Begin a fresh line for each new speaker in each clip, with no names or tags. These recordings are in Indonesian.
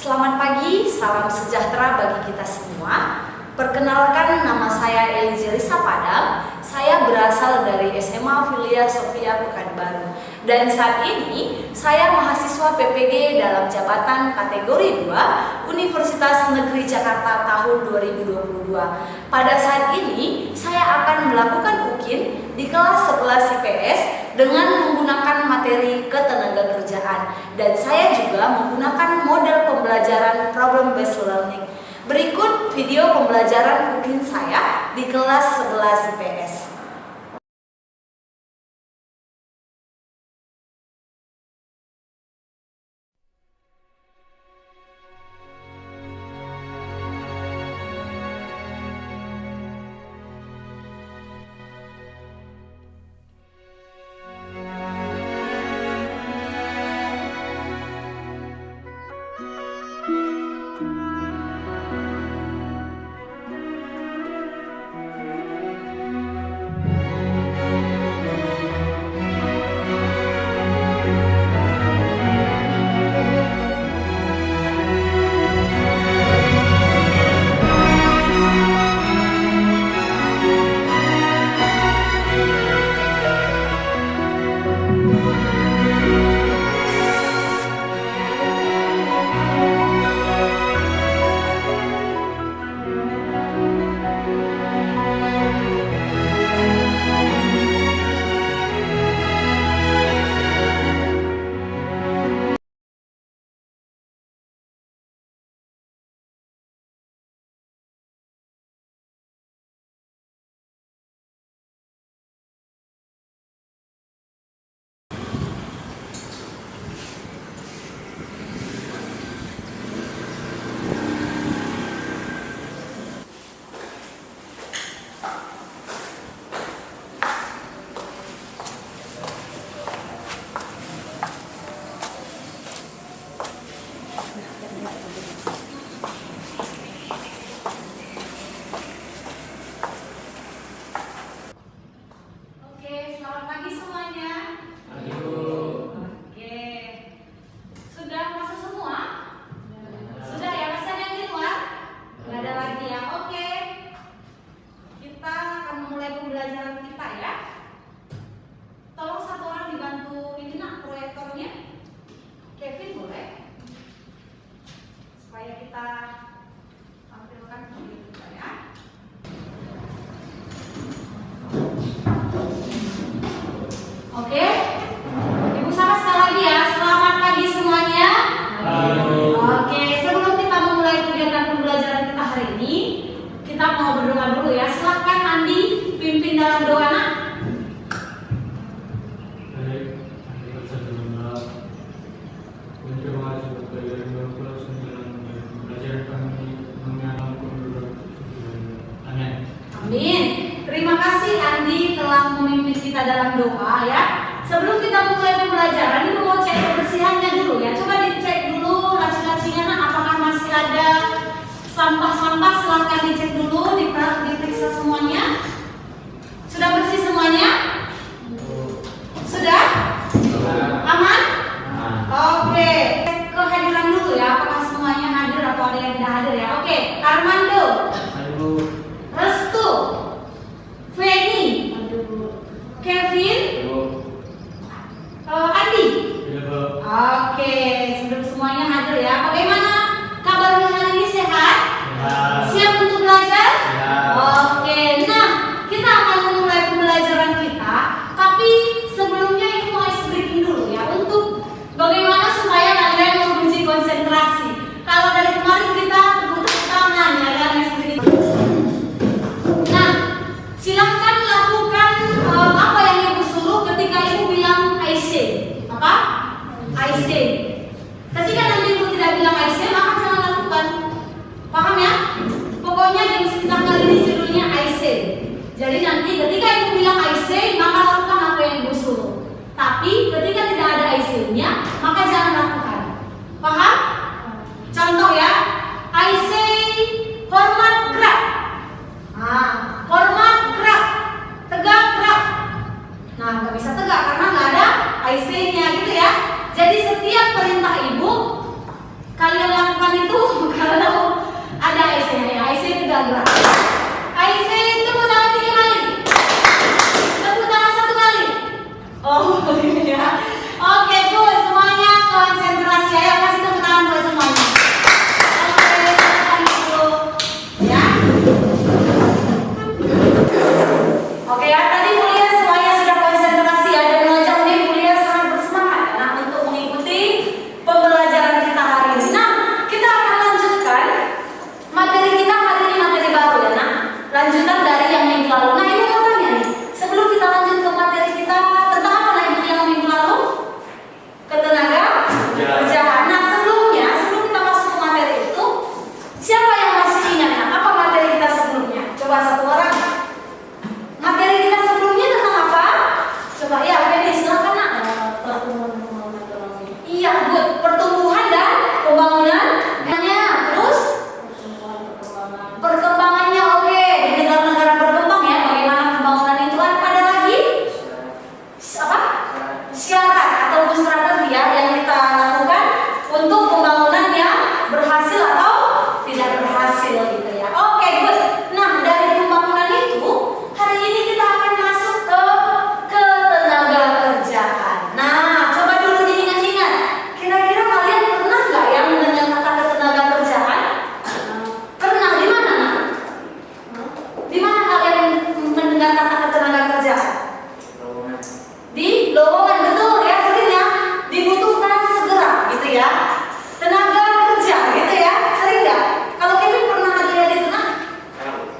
Selamat pagi, salam sejahtera bagi kita semua. Perkenalkan, nama saya Elizerisa Padam. Saya berasal dari SMA Filia Sofia Pekanbaru. Dan saat ini saya mahasiswa PPG dalam jabatan kategori 2 Universitas Negeri Jakarta tahun 2022. Pada saat ini saya akan melakukan UKIN di kelas 11 IPS dengan menggunakan materi ketenagakerjaan, dan saya juga menggunakan model pembelajaran problem based learning. Berikut video pembelajaran UKIN saya di kelas 11 IPS. Kevin boleh? Supaya kita tampilkan video kita ya. Oke, Ibu Sarah sekali lagi ya. Selamat pagi semuanya.
Halo.
Oke, sebelum kita memulai kegiatan pembelajaran kita hari ini, kita mau berdoa dulu ya. Silakan Andi pimpin dalam doa nak. Amin. Terima kasih Andi telah memimpin kita dalam doa ya. Sebelum kita mulai pembelajaran, Ibu mau cek kebersihannya dulu ya. Coba dicek dulu laci-lacinya nak, apakah masih ada sampah-sampah. Silakan dicek dulu, diperiksa semuanya. Sudah bersih semuanya? Sudah? Aman? Oke. Cek kehadiran dulu ya, apakah semuanya hadir atau ada yang tidak hadir ya. Oke, Armando, Restu, Feni, Kevin, Andi. Oke, sudah semuanya hadir ya. Bagaimana kabarnya hari ini, sehat? Siap untuk belajar? Oke, nah kita akan memulai pembelajaran kita. Tapi sebelumnya Ibu mau ice breaking dulu ya, untuk bagaimana supaya kalian menguji konsentrasi. Kalau dari kemarin kita tepuk tangan ya kan, ice breaking. Nah, silahkan lakukan apa yang Ibu suruh ketika Ibu bilang I say. Apa? I say. Ketika nanti Ibu tidak bilang I say, maka jangan lakukan. Paham ya? Pokoknya jam sekitar kali ini judulnya I say. Jadi nanti ketika Ibu bilang I say, maka lakukan apa yang Ibu suruh. Tapi ketika tidak ada I say-nya, maka jangan lakukan. Paham? Contoh ya, I say hormat gerak. Hormat gerak, tegak gerak. Nah, nggak bisa tegak karena nggak ada I say-nya gitu ya. Jadi setiap perintah Ibu kalian lakukan itu kalau ada IC-nya. IC itu gangguan. IC tepuk tangan 3 kali. Tepuk tangan 1 kali. Oh, begini ya. Oke, good. Semuanya konsentrasi. Ayo kasih tepuk tangan buat semuanya. Oke, silakan dulu. Ya. Oke ya, tadi kuliah semuanya sudah konsentrasi ya, dan belajar ini kuliah sangat bersemangat nah untuk mengikuti pembelajaran kita hari ini. Nah, kita akan lanjutkan materi kita hari ini, materi baru ya. Nah, lanjutan dari yang minggu lalu. Nah, ini mau tanya nih, sebelum kita lanjut ke materi kita tentang apa lagi yang minggu lalu? Ketenaga kerjaan. Nah, sebelum kita masuk ke materi itu, siapa yang masih ingat apa materi kita sebelumnya? Coba satu orang. Materi kita sebelumnya tentang apa? Coba ya, Feni silakan nak. Iya, good. Pertumbuhan dan pembangunan. Terus perkembangannya, oke. Di negara-negara berkembang ya, bagaimana pembangunan itu kan? Ada lagi apa? Syarat ataupun strategi ya yang kita lakukan untuk pembangunan yang berhasil atau tidak berhasil gitu ya. Oke, good. Nah, dari pembangunan itu hari ini kita akan masuk ke ketenaga kerjaan. Nah, coba dulu diingat-ingat. Kira-kira kalian pernah nggak yang mendengar kata ketenaga kerjaan? Pernah di mana? Nah? Di mana kalian mendengar kata ketenaga kerjaan? Di lowongan, betul ya, sering ya. Dibutuhkan segera gitu ya. Tenaga kerja gitu ya, sering nggak? Kalau Kevin pernah lihat itu nah?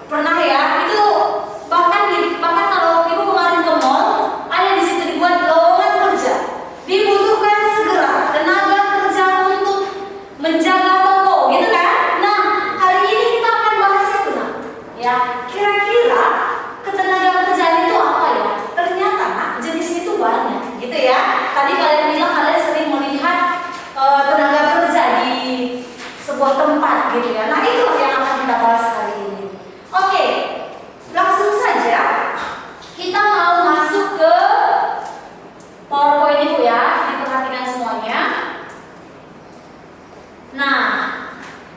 Pernah ya, itu bahkan kalau ibu kemarin ke mall, ada di situ dibuat lowongan kerja. Dibutuhkan segera tenaga kerja untuk menjaga toko, gitu kan? Nah, hari ini kita akan bahas itu nah. Ya, kira-kira ketenaga kerjaan itu apa ya? Ternyata nah, jenisnya itu banyak, gitu ya. Tadi kalian bilang kalian sering melihat tenaga kerja di sebuah tempat, gitu ya. Nah, itu yang akan kita bahas hari ini. Oke, langsung saja kita mau masuk ke PowerPoint itu ya, diperhatikan semuanya. Nah,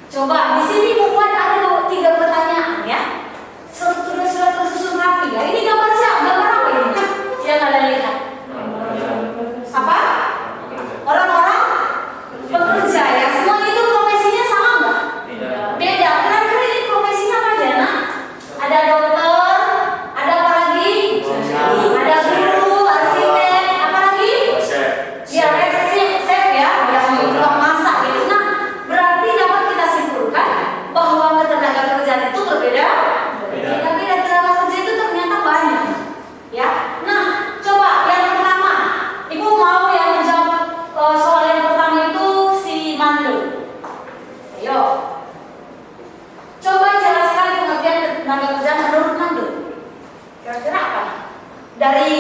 coba di sini buat ada 3 pertanyaan ya. Sudah tersusun rapi ya. Ini gambar siapa? Gambar apa ini? Yang kalian lihat? Apa? Orang-orang pekerja ya. Semua itu profesinya sama nggak? Beda. Kira-kira ini profesinya apa aja? Nah, ada dokter, ada apa lagi? Ada guru, arsitek, apa lagi? Ya, chef ya, yang tukang masak gitu. Nah, berarti dapat kita simpulkan bahwa ketenaga kerjaan itu berbeda. Beda-beda, tenaga kerja itu ternyata banyak. Ya. Nah, coba yang pertama, Ibu mau yang menjawab soal yang pertama itu si Mando. Ayo. Coba jelaskan pengertian tenaga kerja menurut Mando. Kira-kira apa? Dari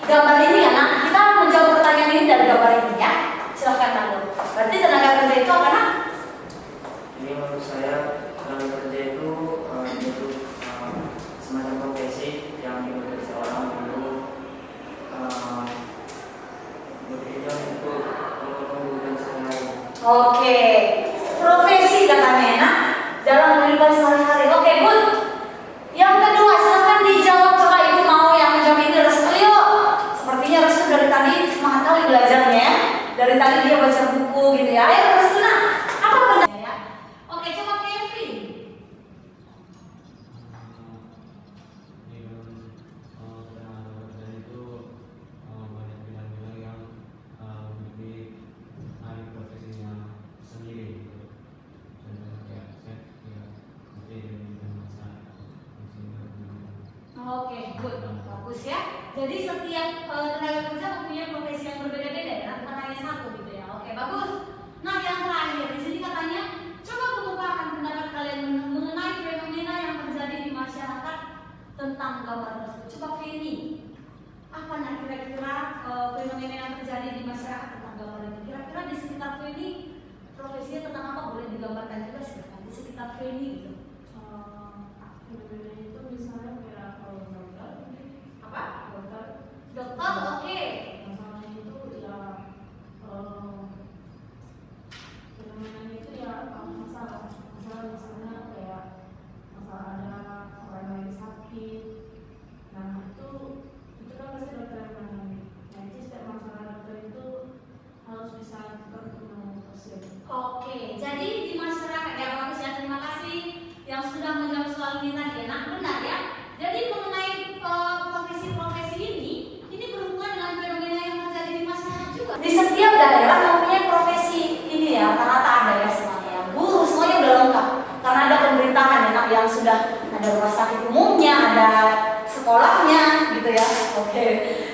gambar ini ya, nah kita menjawab pertanyaan ini dari gambar ini ya. Silahkan Mando. Berarti tenaga kerja itu apa nak?
Ini menurut saya tenaga kerja itu bentuk semacam profesi yang dimiliki seorang untuk bekerja untuk kehidupan sehari-hari.
Oke, profesi katanya nah dalam kehidupan sehari-hari. Oke, good. Yang kedua, silakan dijawab. Coba Ibu mau yang menjawab ini Restu yuk. Sepertinya Restu dari tadi semangat kali belajarnya ya. Dari tadi dia baca buku gitu ya. Ayo Restu nah, apa pendapat ya? Oke, coba Kevin. Oke, good, bagus ya. Jadi setiap tenaga kerja mempunyai profesi yang berbeda-beda ya, bukan hanya satu gitu ya. Oke, bagus. Nah, yang terakhir di sini katanya, coba kemukakan pendapat kalian mengenai fenomena yang terjadi di masyarakat tentang gambar tersebut. Coba Feni, apa nak kira-kira fenomena yang terjadi di masyarakat tentang gambar ini? Kira-kira di sekitar Feni profesinya tentang apa? Boleh digambarkan juga silakan di sekitar Feni gitu.
Fenomena itu misalnya kayak dokter,
Apa?
dokter,
Dokter, oke.
masalahnya itu ya fenomenanya itu
ada rumah sakit umumnya, ada sekolahnya gitu ya. Oke,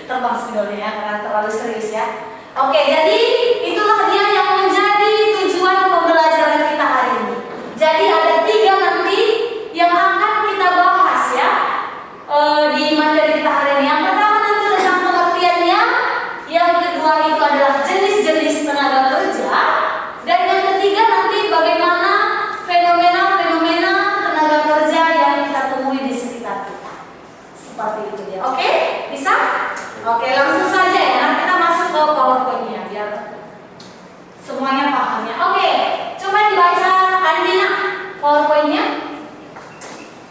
terbang spidolnya ya karena terlalu serius ya. Oke, jadi itulah dia yang menjadi tujuan pembelajaran kita hari ini. Jadi ada 3 nanti yang akan kita bahas ya di materi kita hari ini. Yang pertama nanti tentang pengertiannya, yang kedua itu adalah jenis-jenis tenaga kerja, dan yang ketiga nanti bagaimana fenomena-fenomena tenaga kerja yang kita temui di sekitar kita. Seperti itu ya. Oke, bisa? Oke, langsung saja ya. Nanti kita masuk ke PowerPoint-nya biar semuanya paham ya. Oke, coba dibaca Andina PowerPoint-nya.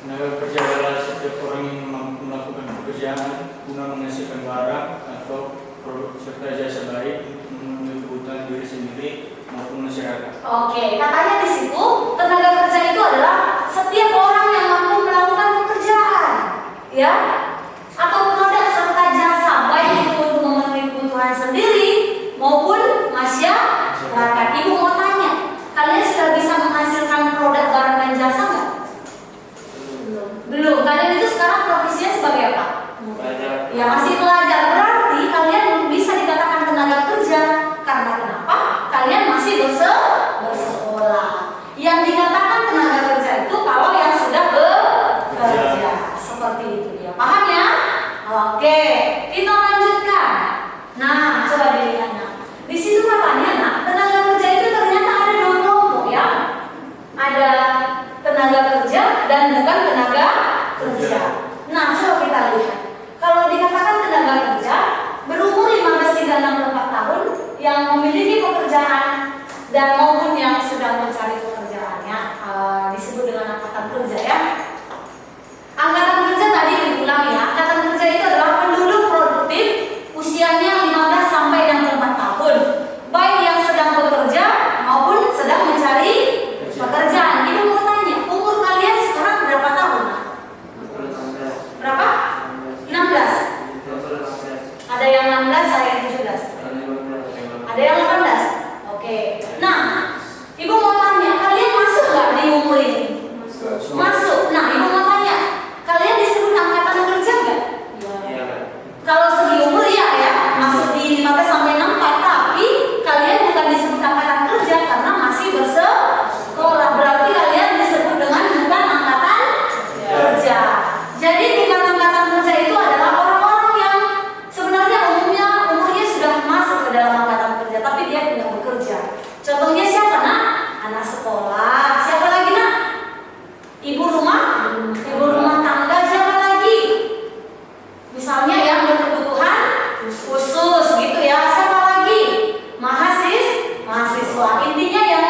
Tenaga kerja adalah setiap orang yang mampu melakukan pekerjaan guna menghasilkan barang atau produk serta jasa baik untuk memenuhi kebutuhan diri sendiri maupun masyarakat.
Oke, katanya di situ tenaga kerja itu adalah setiap orang yang mampu melakukan pekerjaan, ya, atau produk serta jasa baik itu untuk memenuhi kebutuhan sendiri maupun masyarakat. Ibu mau tanya, kalian sudah bisa menghasilkan produk barang dan jasa nggak? Belum. Kalian itu sekarang profesinya sebagai apa?
Belajar.
Ya masih belajar. Berarti kalian belum bisa dikatakan tenaga kerja. Karena kenapa? Kalian masih bersekolah. Yang dikatakan tenaga kerja itu kalau yang sudah bekerja. Seperti itu dia. Paham ya? Oke, kita lanjutkan. Nah, coba dilihat. Nah, di situ katanya, nah, tenaga kerja itu ternyata ada 2 kelompok ya. Ada tenaga kerja dan bukan tenaga kerja. Nah, coba kita lihat. Kalau dikatakan tenaga kerja berumur 15 hingga 64 tahun yang memiliki pekerjaan dan maupun yang sedang mencari pekerjaannya, disebut dengan angkatan kerja ya. Angkatan kerja tadi diulang ya. Angkatan kerja itu adalah penduduk produktif usianya 15 sampai 64 tahun, baik yang sedang bekerja maupun sedang mencari pekerjaan. Ibu mau tanya, umur kalian sekarang berapa tahun? Berapa? 16. Ada yang 16, ada yang 17. Ada yang 18. Oke. Nah, ibu mau tanya, kalian masuk nggak di umur ini? Masuk. Nah, ibu mau tanya, kalian disebut angkatan kerja nggak?
Iya.
Kalau segi umur ya, masuk di 15 sampai 64, tapi kalian bukan disebut angkatan kerja karena masih bersekolah. Berarti kalian disebut dengan bukan angkatan kerja. Jadi bukan angkatan kerja itu adalah orang-orang yang sebenarnya umurnya sudah masuk ke dalam angkatan kerja, tapi dia tidak bekerja. Contohnya siapa nak? Anak sekolah. Siapa lagi nak? Ibu rumah tangga. Siapa lagi? Misalnya yang berkebutuhan khusus gitu ya. Siapa lagi? Mahasiswa. Intinya yang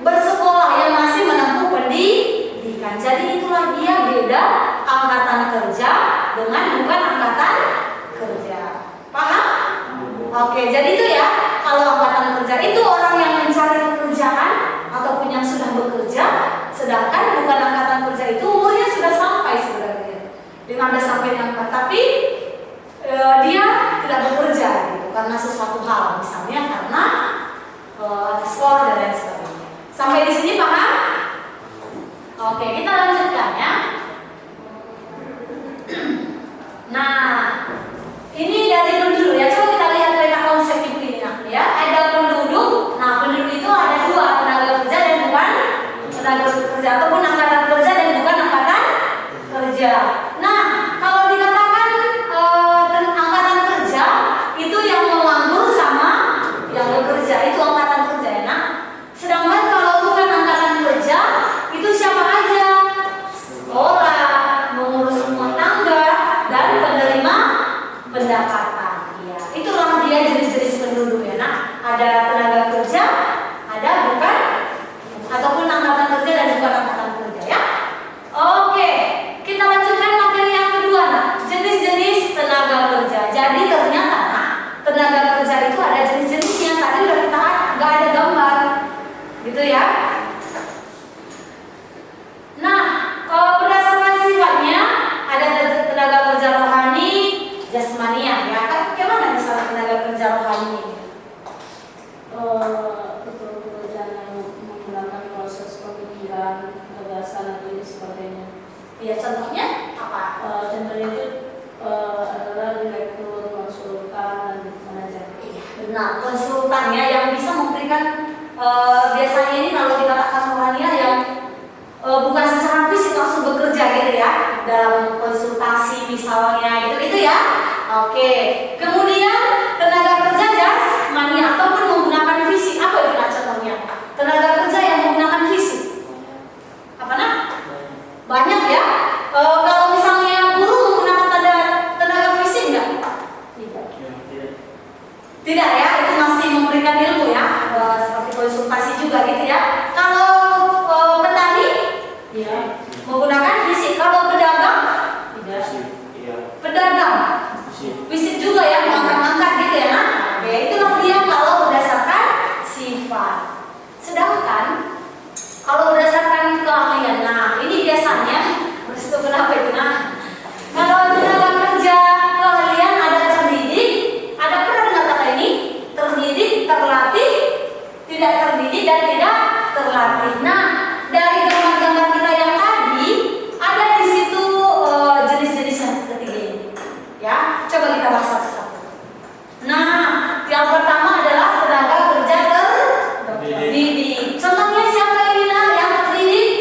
bersekolah, yang masih menempuh pendidikan. Jadi itulah dia beda angkatan kerja dengan bukan angkatan kerja. Paham? Oke, jadi itu ya. Kalau angkatan kerja itu orang yang mencari pekerjaan ataupun yang sudah bekerja, sedangkan bukan angkatan kerja itu umurnya sudah sampai sebenarnya 15 sampai 64, tapi dia tidak bekerja gitu karena sesuatu hal, misalnya karena sekolah dan lain sebagainya. Sampai di sini paham? Oke, kita lanjutkan ya. Nah, ini dari penduduk ya. Coba kita lihat peta konsep ibu ini ya. Ada penduduk. Nah, penduduk itu ada 2, tenaga kerja dan bukan tenaga kerja, ataupun angkatan kerja dan bukan angkatan kerja. Nah, kalau dikatakan angkatan kerja itu yang menganggur sama yang bekerja, itu angkatan kerja ya. Nah, sedangkan kalau bukan angkatan kerja itu siapa aja? Sekolah, mengurus rumah tangga, dan penerima pendapatan. Ya, itulah dia jenis-jenis penduduk ya. Nah, ada tenaga kerja, ada bukan, ataupun angkatan kerja dan bukan angkatan kerja ya. Oke, kita lanjutkan materi yang kedua. Nah, jenis-jenis tenaga kerja. Jadi ternyata tenaga kerja itu ada jenis-jenisnya. Tadi udah kita nggak ada gambar, gitu ya. Nah, berdasarkan sifatnya ada tenaga kerja rohani, jasmania ya. Bagaimana misalnya tenaga kerja rohani?
Pekerjaan yang menggunakan proses pemikiran, gagasan atau sebagainya.
Ya, contoh Nah, konsultannya yang bisa memberikan biasanya ini kalau dikatakan rohania yang bukan secara fisik langsung bekerja gitu ya, dalam konsultasi misalnya gitu ya. Oke. Kemudian tenaga kerja jasmani ataupun menggunakan fisik. Apa itu contohnya? Tenaga kerja yang menggunakan fisik. Apa nah? Banyak ya. Kalau misalnya guru menggunakan tenaga fisik enggak? Tidak ya, itu masih memberikan ilmu ya, seperti konsultasi juga gitu ya. Kalau petani, ya, menggunakan fisik. Kalau pedagang, tidak. Pedagang, fisik juga ya, mengangkat-angkat gitu ya. Nah, oke, itulah dia kalau berdasarkan sifat. Sedangkan kalau berdasarkan keahlian, nah ini biasanya, begitu kenapa itu nah? Kalau tenaga kerja keahlian ada terdidik, ada pernah dengar kata ini? Terdidik, terlatih, tidak terdidik dan tidak terlatih. Nah, dari gambar-gambar kita yang tadi ada di situ jenis-jenis yang ketiga ini. Ya, coba kita bahas satu-satu. Nah, yang pertama adalah tenaga kerja terdidik. Contohnya siapa ini nah yang terdidik?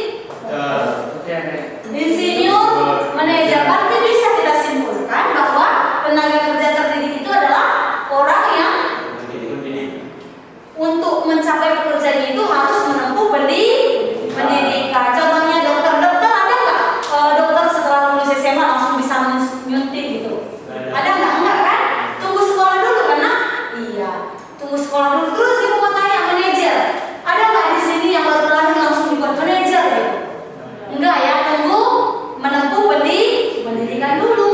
Insinyur, manajer. Berarti bisa kita simpulkan bahwa tenaga kerja terdidik itu adalah orang yang untuk mencapai pekerjaan itu harus menempuh pendidikan. Contohnya dokter ada nggak? Dokter setelah lulus SMA langsung bisa menyuntik gitu? Ada nggak? Enggak kan? Tunggu sekolah dulu karena iya, tunggu sekolah dulu. Terus ibu mau tanya manajer, ada nggak di sini yang baru lahir langsung dibuat manajer gitu? Enggak ya, tunggu menempuh pendidikan dulu,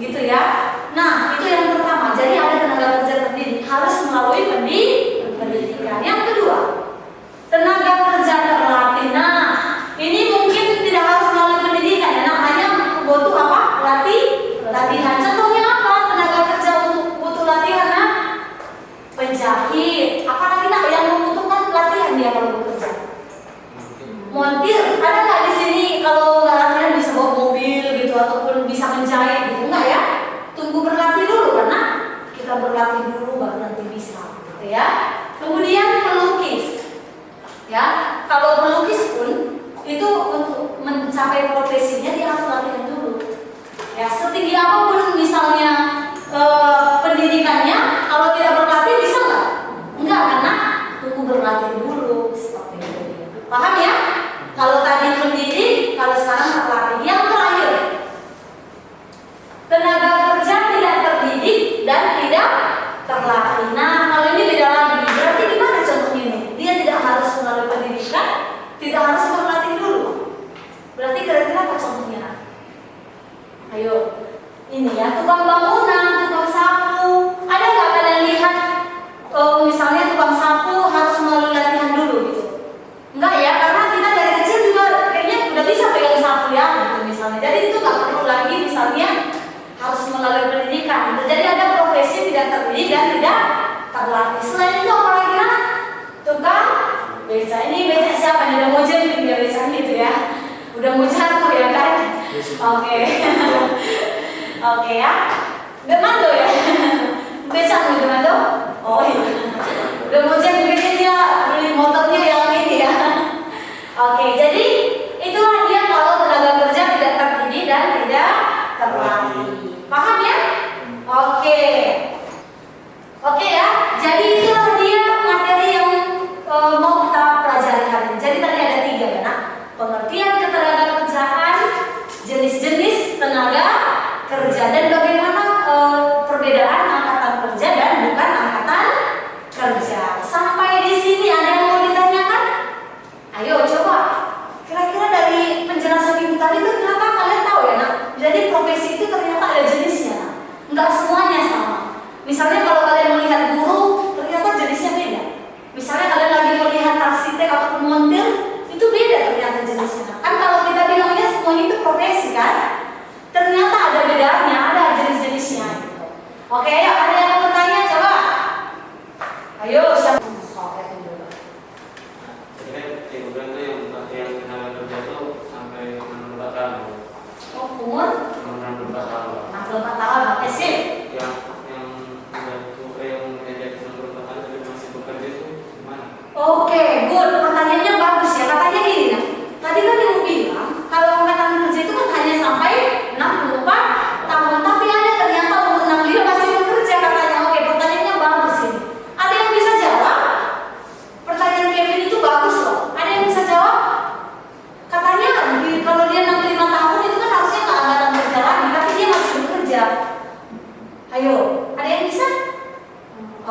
gitu ya. Nah, itu yang pertama. Jadi ada tenaga kerja terdidik harus melalui pendidikan. Yang kedua, tenaga kerja terlatih. Nah, ini mungkin tidak harus melalui pendidikan ya. Nah, hanya butuh apa? Latihan. Contohnya apa? Tenaga kerja untuk butuh latihan. Nah, penjahit. Apalagi nah yang membutuhkan latihan dia kalau bekerja. Montir. Ada nggak di sini kalau nggak latihan bisa bawa mobil gitu ataupun bisa menjahit gitu? Enggak ya? Tunggu berlatih dulu karena kita berlatih dulu baru nanti bisa, gitu ya. Kemudian pelukis, ya. Kalau pelukis pun itu untuk mencapai profesinya dia harus latihan dulu. Ya, setinggi apapun misalnya pendidikannya, kalau tidak berlatih bisa nggak? Enggak, karena tunggu berlatih dulu seperti itu. Paham ya? Kalau tadi pendidik, kalau sekarang terlatih. Yang terakhir, tenaga kerja tidak terdidik dan tidak terlatih. Nah, kalau ini beda lagi. Berarti gimana contohnya ini? Dia tidak harus melalui pendidikan, tidak harus berlatih dulu. Berarti kira-kira apa contohnya? Ayo, ini ya, tukang bangunan, tukang sapu. Ada nggak kalian lihat? Misalnya tukang sapu harus melalui latihan dulu gitu? Enggak ya, karena kita dari kecil juga kayaknya udah bisa pegang sapu ya, gitu misalnya. Jadi itu nggak perlu lagi misalnya harus melalui pendidikan. Gitu. Jadi ada profesi tidak terdidik dan tidak terlatih. Selain itu apalagi nah? Tukang beca. Ini beca siapa? Udah mau jadi dia becanya itu ya. Udah mau jatuh ya kan? Oke. Oke ya. Demando ya. Beca mau demando? Oh iya. Udah mau jadi dia beli motornya yang ini ya. Oke, jadi itulah dia kalau tenaga kerja tidak terdidik dan tidak terlatih. Paham ya? Oke. Oke ya. Jadi itulah dia materi yang mau kita pelajari hari ini. Jadi tadi ada 3 ya, nah. Pengertian ketenaga kerjaan, jenis-jenis tenaga kerja dan bagaimana perbedaan angkatan kerja dan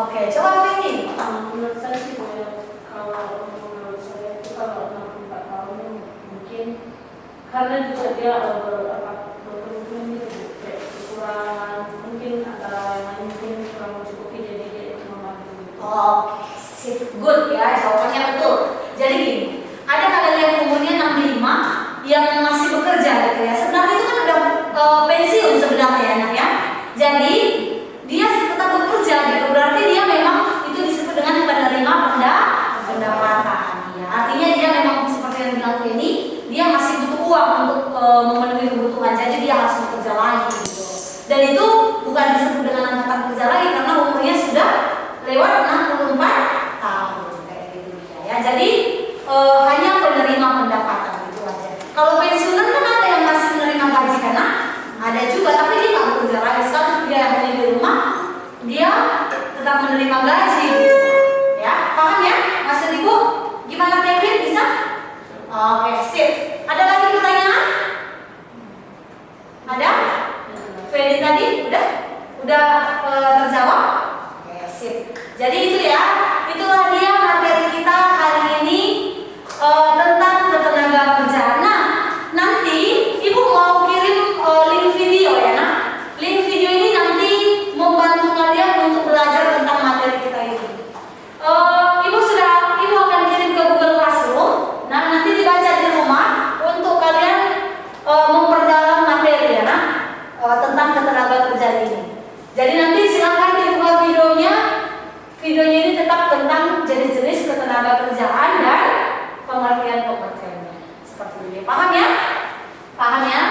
Oke, coba Feni.
Menurut saya sih kalau menurut saya itu kalau 64 tahun mungkin karena juga dia berkebutuhan gitu kayak kekurangan mungkin antara yang lain mungkin kurang mencukupi jadi dia itu membantu gitu.
Oke, sip, good ya, jawabannya betul. Jadi gini, ada kadang yang umurnya 65 yang masih bekerja gitu ya. Sebenarnya itu kan udah pensiun sebenarnya ya, Nak ya. Jadi dia tetap bekerja gitu, berarti dia memang itu disebut dengan penerima pendapatan. Ya, artinya dia memang seperti yang bilang ini, dia masih butuh uang untuk memenuhi kebutuhan, jadi dia harus bekerja lagi gitu. Dan itu bukan disebut dengan angkatan kerja lagi karena umurnya sudah lewat 64 tahun kayak gitu ya. Jadi hanya penerima pendapatan gitu aja. Kalau pensiunan kan ada yang masih menerima gaji karena ada juga, tapi dia nggak bekerja lagi. Sekarang dia hanya di rumah, dia tetap menerima gaji gitu. Ya, paham ya? Mas Ibu, gimana Kevin bisa? Oke, sip. Ada lagi pertanyaan? Ada? Feli tadi udah terjawab? Oke, sip. Jadi itu ya, itulah dia materi kita hari ini tentang ketenaga kerjaan. Nah, nanti Ibu mau kirim link video ya, Nak. Link video ini nanti membantu kalian untuk belajar tentang materi kita ini. Ibu akan kirim ke Google Classroom. Nah, nanti dibaca di rumah untuk kalian memperdalam materi ya, Nak, tentang ketenaga kerjaan ini. Jadi nanti silakan dibuka videonya. Videonya ini tetap tentang jenis-jenis ketenaga kerjaan dan pengertian-pengertiannya. Seperti ini. Paham ya? Paham ya?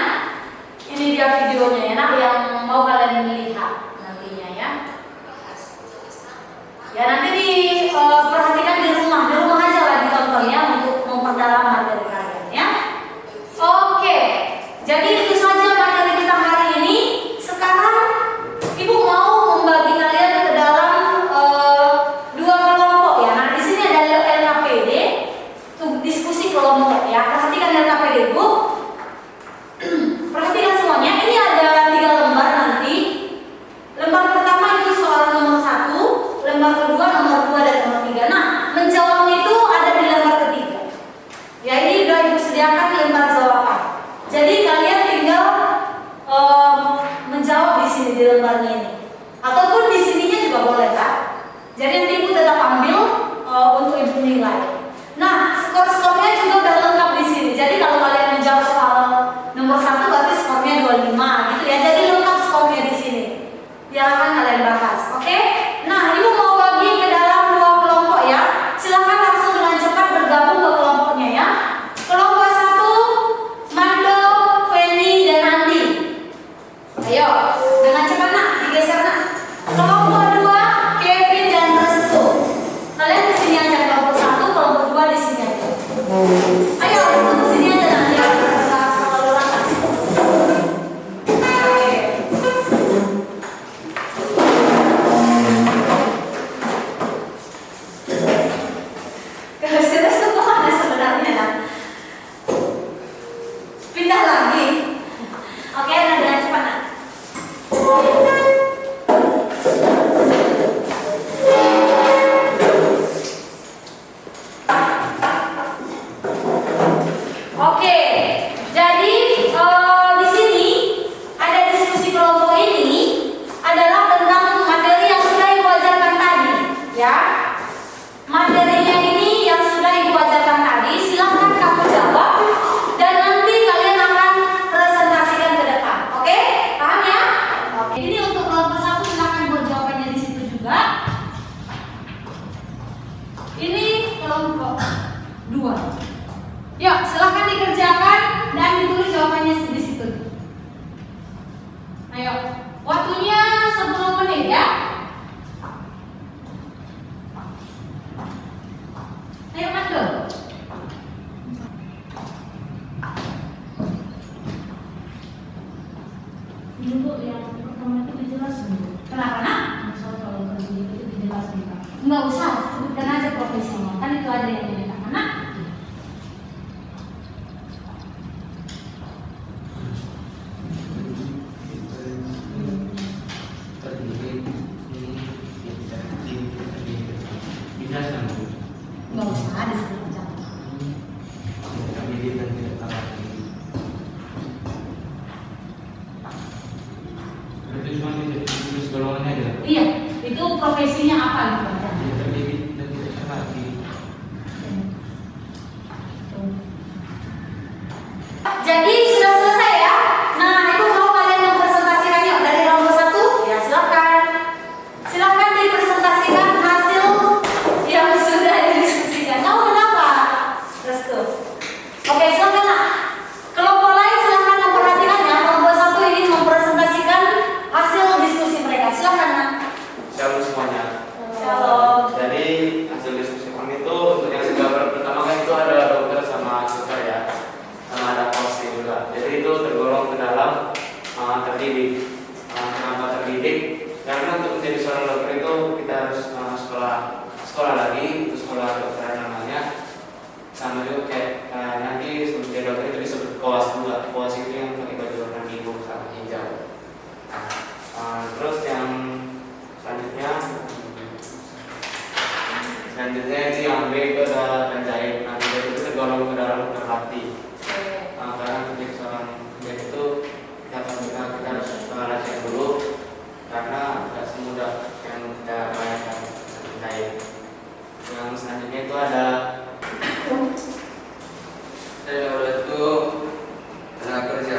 Ini dia videonya ya, Nak, yang mau kalian lihat nantinya ya. Ya nanti diperhatikan di rumah aja lah ditontonnya untuk memperdalam materi kalian ya. Oke, jadi itu saja materi kita hari ini. Sekarang Ibu mau membagi kalian ke dalam dua kelompok ya. Nah di sini ada LKPD, tuh diskusi kelompok ya. Perhatikan LKPD Bu. Perhatikan semuanya. Ini ada 3 lembar nanti. Lembar pertama itu soal nomor 1, lembar kedua nomor 2 dan nomor 3. Nah, menjawabnya itu ada di lembar ketiga. Ya ini udah Ibu sediakan lembar jawaban. Jadi kalian tinggal menjawab di sini di lembarnya ini. Ataupun di sininya juga boleh kan? Jadi nanti Ibu tetap ambil untuk Ibu nilai. Nah, skor-skornya juga udah lengkap di sini. Jadi kalau kalian menjawab soal nomor 1 berarti skornya 25 gitu ya. Jadi lengkap skornya di sini. Biar akan kalian bahas, oke? Nah, Ibu mau bagi ke dalam 2 kelompok ya. Silakan langsung dengan cepat bergabung ke kelompoknya ya. Kelompok 1, Mando, Feni, dan Andi. Ayo, dengan cepat Nak, digeser Nak. Kelompok 2, Kevin dan Restu. Kalian di sini aja kelompok 1, kelompok 2 di sini aja. Ayo, Restu di sini aja nanti ya. Kalau orang kasih. Oke. Terus itu mana sebenarnya Nak? Pindah lagi. Oke, nah dengan cepat Nak. Oke, jadi di sini ada diskusi kelompok ini adalah tentang materi yang sudah Ibu ajarkan tadi, ya. Materinya ini yang sudah Ibu ajarkan tadi, silahkan kamu jawab dan nanti kalian akan presentasikan ke depan. Oke? Paham ya? Oke. Ini untuk kelompok 1 silahkan buat jawabannya di situ juga. Ini kelompok 2. Yuk, silahkan dikerjakan dan ditulis jawabannya di situ. Ayo, waktunya 10 menit ya. Ayo Mando.
Dulu yang pertama itu dijelasin.
Kenapa Nak?
Soal kalau kerja itu dijelasin Pak.
Nggak usah, sebutkan aja profesinya. Kan itu ada yang dibedakan Nak.
terdiri dari tim
itu profesinya apa gitu Pak?
lebih terhati.
Jadi sudah selesai ya. Nah itu mau kalian mempresentasikan yuk dari nomor 1 ya silakan. Silakan dipresentasikan hasil yang sudah didiskusikan. Kamu kenapa? Let's go. Oke silakan lah. Kelompok lain silakan memperhatikan ya. Kelompok 1 ingin mempresentasikan hasil diskusi mereka. Silakan nak.
Shalom semuanya.
Shalom.
Jadi hasil diskusi kami itu untuk yang gambar pertama kan itu ada dokter sama suster ya, sama ada coaching juga. Jadi itu tergolong ke dalam terdidik. Kenapa terdidik? Karena untuk menjadi seorang dokter itu kita harus sekolah lagi, itu sekolah dokter namanya. Sama juga kayak nanti sebelum jadi dokter itu disebut koas juga. Koas itu yang pakai baju warna biru sama hijau. Terus yang selanjutnya itu yang B itu ada penjahit. Nah, penjahit itu tergolong ke dalam terhati. Karena menjadi seorang penjahit itu kita harus latihan dulu karena tidak semudah yang kita bayangkan penjahit. Yang selanjutnya itu ada itu tenaga kerja.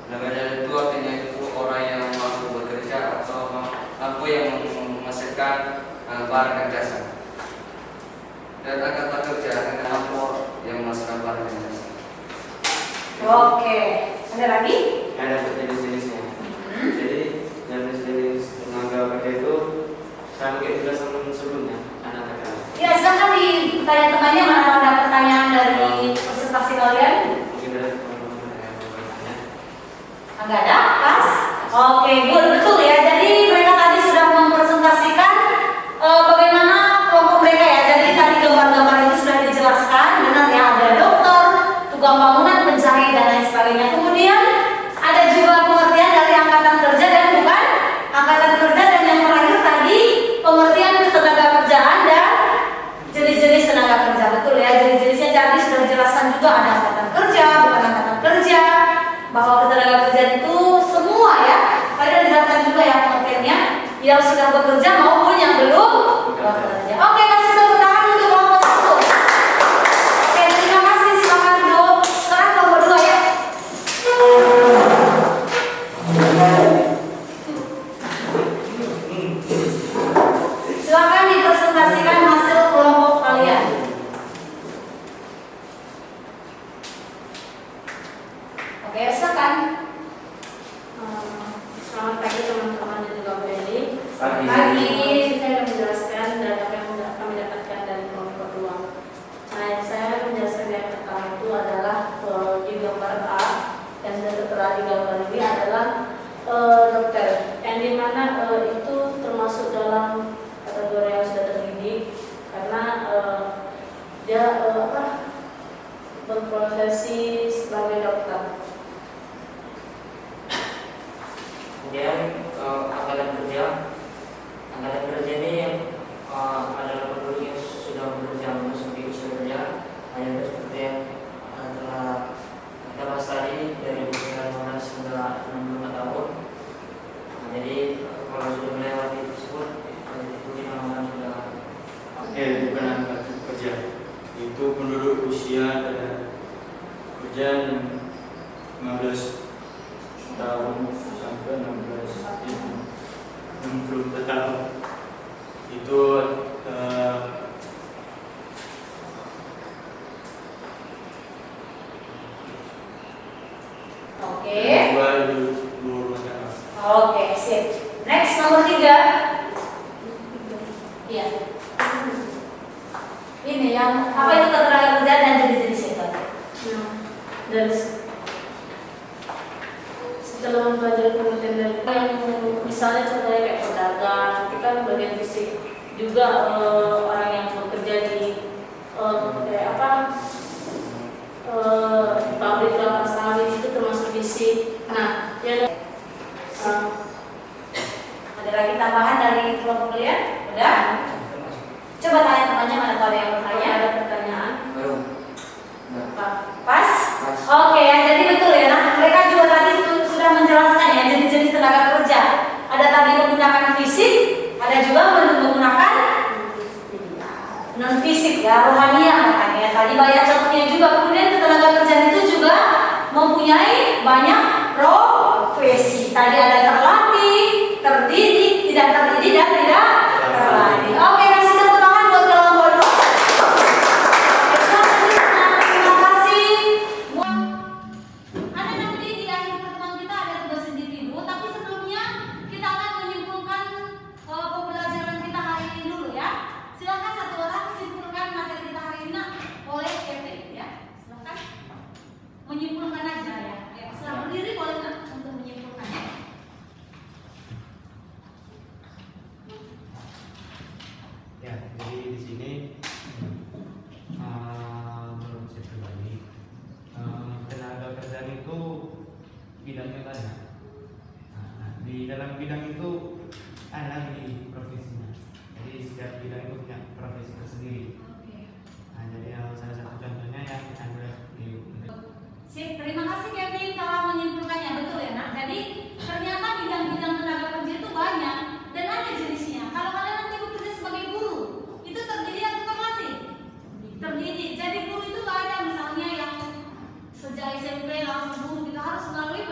Tenaga kerja itu artinya itu orang yang mampu bekerja atau mampu yang menghasilkan barang dan jasa. Dan angkatan kerja dengan mampu yang menghasilkan barang dan jasa.
Oke. Ada lagi?
Ada jenis-jenisnya. Jadi jenis-jenis tenaga kerja itu sama kayak jelasan sebelumnya. Anak-anak.
Ya silakan ditanya-tanya mana ada pertanyaan dari presentasi kalian.
Mungkin ada teman-teman yang bertanya.
Enggak ada? Pas? Oke, good. Betul ya. Jadi mereka tadi sudah mempresentasikan bagaimana kelompok mereka ya. Jadi tadi gambar-gambar itu sudah dijelaskan. Benar ya, ada dokter, tukang bangunan, penjahit dan lain sebagainya. Kemudian ada juga pengertian dari angkatan kerja dan bukan angkatan kerja, dan yang terakhir tadi pengertian tenaga kerjaan dan jenis-jenis tenaga kerja. Betul ya, jenis-jenisnya jadi sudah dijelaskan juga, ada angkatan kerja, bukan angkatan kerja, bahwa ketenaga kerjaan itu semua ya. Tadi ada dijelaskan juga ya pengertiannya, yang sudah bekerja maupun yang belum bekerja. Oke, kasih tepuk tangan untuk kelompok 1. Oke, terima kasih, silakan duduk. Sekarang kelompok 2 ya. Silakan dipresentasikan hasil kelompok kalian. Oke, silakan.
Selamat pagi teman-teman dan juga Bu Eli.
Pagi.
Pagi, saya akan menjelaskan dan apa yang kami dapatkan dari kelompok 2. Nah, saya menjelaskan yang pertama itu adalah di gambar A yang sudah tertera di gambar ini adalah dokter, yang dimana itu termasuk dalam kategori yang sudah terdidik karena dia berprofesi sebagai dokter.
Kemudian angkatan kerja ini adalah penduduk yang sudah bekerja seperti usia kerja, hanya seperti yang telah kita bahas tadi dari usia 15 hingga 65 tahun. Jadi kalau sudah melewati tersebut itu dinamakan sudah
Bukan angkatan kerja. Itu penduduk usia kerja 15 tahun sampai 60 tahun. Itu
Oke.
dua.
Oke, sip. Next nomor 3. Iya. Ini yang apa itu ketenaga kerjaan dan jenis-jenisnya itu?
Dan setelah mempelajari pengertian dari yang misalnya contohnya kayak pedagang, kita kan bagian fisik juga orang yang bekerja di kayak apa di pabrik kelapa sawit itu termasuk fisik. Nah, ya
Ada lagi tambahan dari kelompok kalian? Udah? Coba tanya temannya, mana tahu ada yang bertanya.
ada pertanyaan
Belum.
apa?
Pas?
Pas.
Oke ya, jadi betul ya. Nah, mereka juga tadi sudah menjelaskan ya jenis-jenis tenaga kerja. Ada tadi menggunakan fisik, ada juga menggunakan non fisik ya, rohania katanya. Tadi banyak contohnya juga. Kemudian ketenaga kerjaan itu juga mempunyai banyak profesi. Tadi ada terlatih, terdidik, tidak terdidik dan tidak terlatih. Oke, kasih tepuk tangan buat kelompok 2. Terima kasih. Ada nanti di akhir pertemuan kita ada tugas individu, tapi sebelumnya kita akan menyimpulkan pembelajaran kita hari ini dulu ya. Silakan satu orang simpulkan materi kita hari ini oleh Kevin ya. Silakan menyimpulkan aja ya. Setelah berdiri boleh nggak untuk menyimpulkannya?
Ya, jadi di sini menurut saya pribadi tenaga kerjaan itu bidangnya banyak. Nah, di dalam bidang itu ada lagi profesinya. Jadi setiap bidang itu punya profesi tersendiri. Nah, jadi salah satu contohnya yang ada di
Sip, terima kasih Kevin telah menyimpulkannya, betul ya nak. Jadi ternyata bidang-bidang tenaga kerja itu banyak dan ada jenisnya. Kalau kalian nanti bekerja sebagai guru, itu terdidik atau terlatih? Terdidik. Jadi guru itu nggak ada misalnya yang sejak SMP langsung guru, kita harus melalui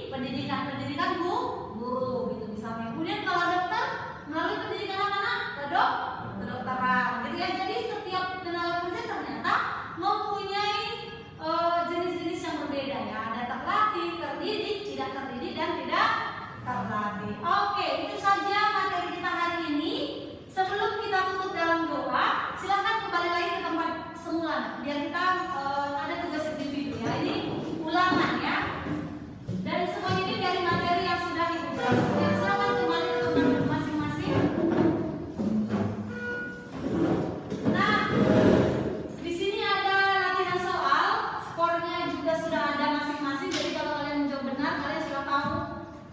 pendidikan guru gitu misalnya. Kemudian kalau dokter melalui pendidikan apa nak? Kedokteran. Gitu ya. Jadi setiap tenaga kerja ternyata mempunyai jenis-jenis yang berbeda ya. Ada terlatih, terdidik, tidak terdidik dan tidak terlatih. Oke, itu saja materi kita hari ini. Sebelum kita tutup dalam doa, silakan kembali lagi ke tempat semula biar kita ada tugas individu ya. Ini ulangan ya. Dan semua ini dari materi yang sudah ibu belajar. Silakan kembali ke tempat masing-masing. Nah, di sini ada latihan soal, skornya juga sudah ada masing-masing. Jadi kalau kalian menjawab benar, kalian sudah tahu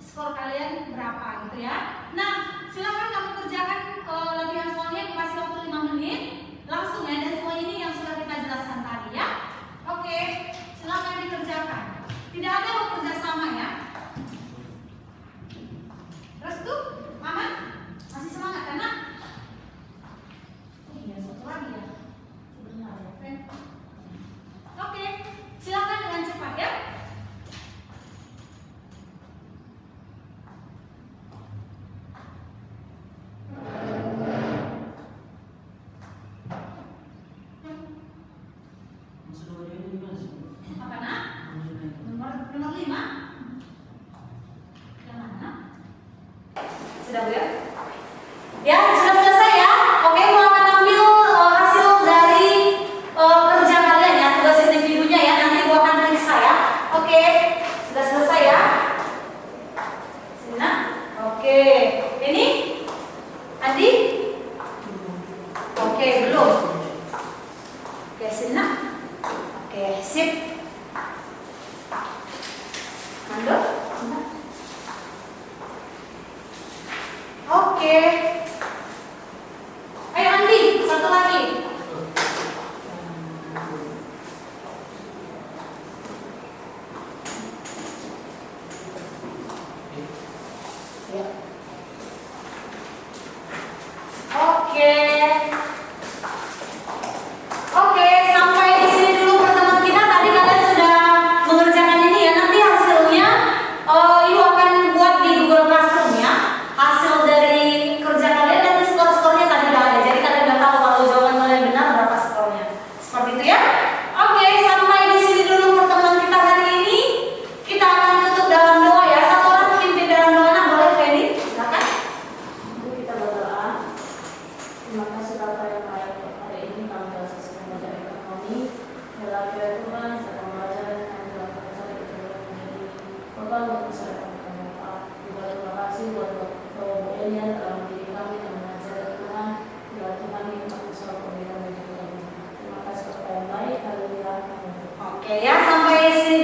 skor kalian berapa gitu ya. Nah, silakan kamu kerjakan latihan soalnya, kasih waktu 5 menit langsung ya. Dan semua ini yang sudah kita jelaskan tadi ya. Oke, silakan dikerjakan. Tidak ada bekerja sama ya. Restu, Mama masih semangat kan nak? Oh iya, satu lagi ya. Sebentar ya, Fen. Oke, silakan dengan cepat ya. Apa nak? Nomor 5. Yang mana? Sudah Bu ya? Ya, sudah selesai ya. Oke, mau akan ambil hasil dari kerja kalian ya, tugas individunya ya. Nanti gua akan periksa ya. Oke, sudah selesai ya. Sini nak. Oke, ini Adi. Oke, belum. Oke, sini nak. Oke, sip. Mando. Oke. Ayo Andi, satu lagi. Ya. Oke. Oke, sampai di sini dulu pertemuan kita. Tadi kalian sudah mengerjakan ini ya. Nanti hasilnya ibu akan buat di Google Classroom ya. Hasil dari kerja kalian dan skor-skornya tadi udah ada. Jadi kalian udah tahu kalau jawaban kalian benar berapa skornya. Seperti itu ya. Oke, sampai di sini dulu pertemuan kita hari ini. Kita akan tutup dalam doa ya. Satu orang pimpin dalam doa. Nah, boleh Feni? Silakan.
Mari kita berdoa. Terima kasih Bapak yang baik untuk hari ini kami telah selesai mengajarkan kami. Dalam firman Tuhan, serta pembelajaran yang kami telah pelajari kita dalam menjadi korban untuk masyarakat kami Bapak. Juga terima kasih buat Bapak Elian telah mendidik kami dan mengajari Tuhan. Bila Tuhan ini kami selalu pemberian dan juga terima kasih Bapak yang baik. Haleluya.
Oke ya, sampai sini